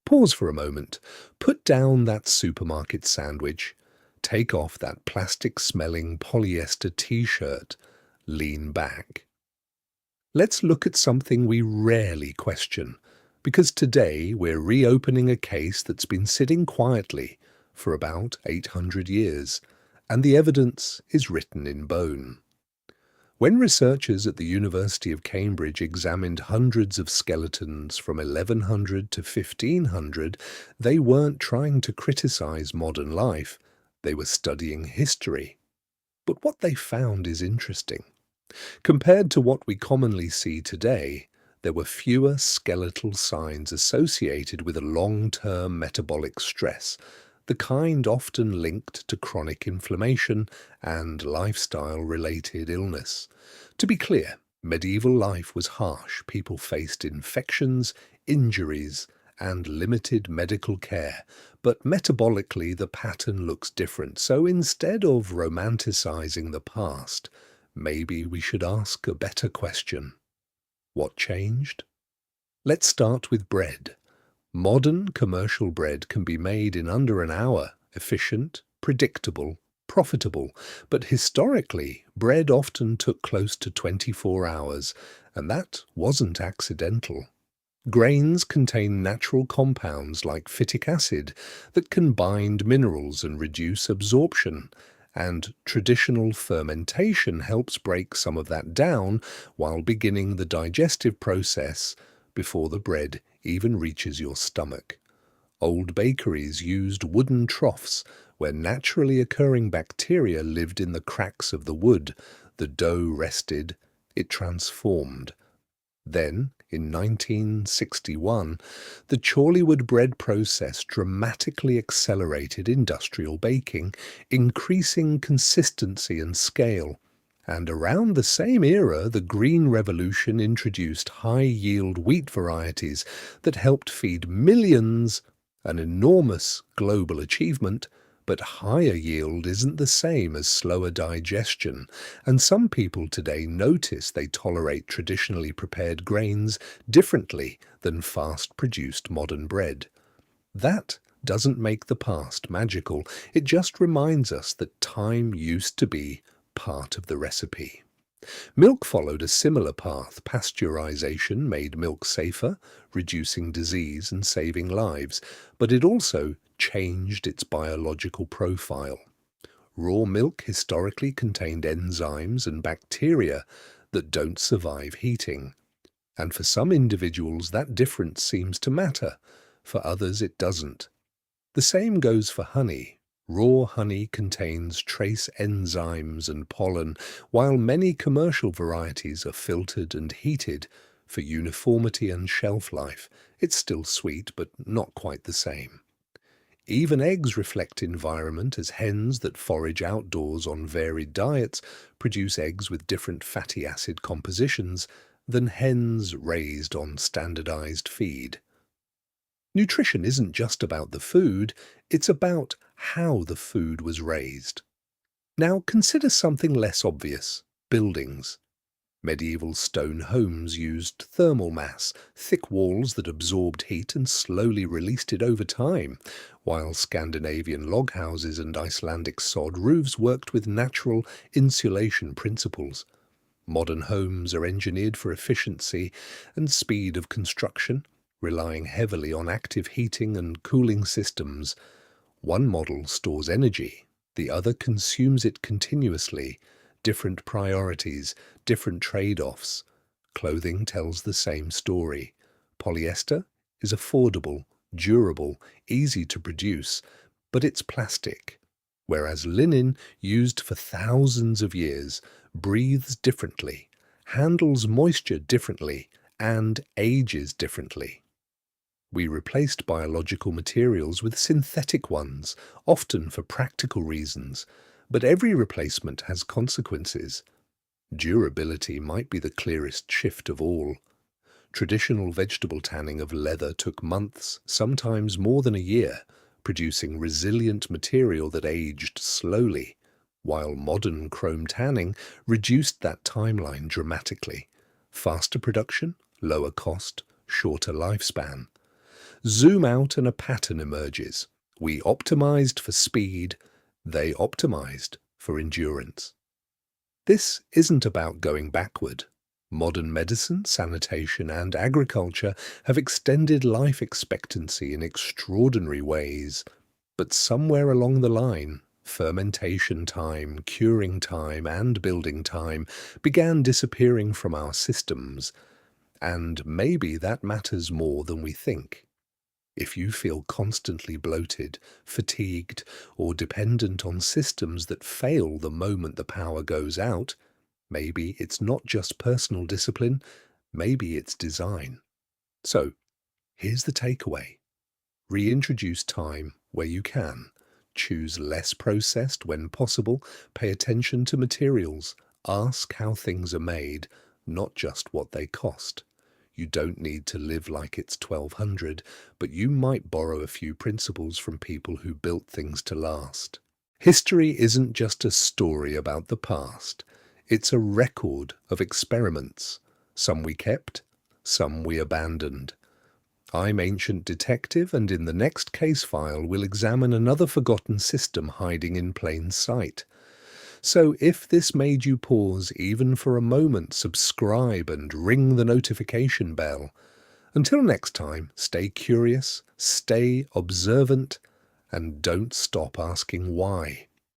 Pause for a moment. Put down that supermarket sandwich. Take off that plastic-smelling polyester t-shirt. Lean back. Let's look at something we rarely question, because today we're reopening a case that's been sitting quietly for about 800 years, and the evidence is written in bone. When researchers at the University of Cambridge examined hundreds of skeletons from 1100 to 1500, they weren't trying to criticize modern life, they were studying history. But what they found is interesting. Compared to what we commonly see today, there were fewer skeletal signs associated with a long-term metabolic stress, the kind often linked to chronic inflammation and lifestyle-related illness. To be clear, medieval life was harsh. People faced infections, injuries, and limited medical care. But metabolically, the pattern looks different. So instead of romanticizing the past, maybe we should ask a better question. What changed? Let's start with bread. Modern commercial bread can be made in under an hour, efficient, predictable, profitable. But historically, bread often took close to 24 hours, and that wasn't accidental. Grains contain natural compounds like phytic acid that can bind minerals and reduce absorption, and traditional fermentation helps break some of that down while beginning the digestive process before the bread even reaches your stomach. Old bakeries used wooden troughs where naturally occurring bacteria lived in the cracks of the wood. The dough rested, it transformed. Then, in 1961, the Chorleywood bread process dramatically accelerated industrial baking, increasing consistency and scale. And around the same era, the Green Revolution introduced high-yield wheat varieties that helped feed millions, an enormous global achievement. But higher yield isn't the same as slower digestion, and some people today notice they tolerate traditionally prepared grains differently than fast-produced modern bread. That doesn't make the past magical, it just reminds us that time used to be part of the recipe. Milk followed a similar path. Pasteurization made milk safer, reducing disease and saving lives, but it also changed its biological profile. Raw milk historically contained enzymes and bacteria that don't survive heating. And for some individuals, that difference seems to matter. For others, it doesn't. The same goes for honey. Raw honey contains trace enzymes and pollen, while many commercial varieties are filtered and heated for uniformity and shelf life. It's still sweet, but not quite the same. Even eggs reflect environment, as hens that forage outdoors on varied diets produce eggs with different fatty acid compositions than hens raised on standardized feed. Nutrition isn't just about the food, it's about how the food was raised. Now consider something less obvious: buildings. Medieval stone homes used thermal mass, thick walls that absorbed heat and slowly released it over time, while Scandinavian log houses and Icelandic sod roofs worked with natural insulation principles. Modern homes are engineered for efficiency and speed of construction, relying heavily on active heating and cooling systems. One model stores energy, the other consumes it continuously. Different priorities, different trade-offs. Clothing tells the same story. Polyester is affordable, durable, easy to produce, but it's plastic. Whereas linen, used for thousands of years, breathes differently, handles moisture differently, and ages differently. We replaced biological materials with synthetic ones, often for practical reasons, but every replacement has consequences. Durability might be the clearest shift of all. Traditional vegetable tanning of leather took months, sometimes more than a year, producing resilient material that aged slowly, while modern chrome tanning reduced that timeline dramatically. Faster production, lower cost, shorter lifespan. Zoom out and a pattern emerges. We optimized for speed, they optimized for endurance. This isn't about going backward. Modern medicine, sanitation, and agriculture have extended life expectancy in extraordinary ways. But somewhere along the line, fermentation time, curing time, and building time began disappearing from our systems. And maybe that matters more than we think. If you feel constantly bloated, fatigued, or dependent on systems that fail the moment the power goes out, maybe it's not just personal discipline, maybe it's design. So, here's the takeaway. Reintroduce time where you can. Choose less processed when possible. Pay attention to materials. Ask how things are made, not just what they cost. You don't need to live like it's 1200, but you might borrow a few principles from people who built things to last. History isn't just a story about the past. It's a record of experiments. Some we kept, some we abandoned. I'm Ancient Detective, and in the next case file we'll examine another forgotten system hiding in plain sight. So if this made you pause even for a moment, subscribe and ring the notification bell. Until next time, stay curious, stay observant, and don't stop asking why.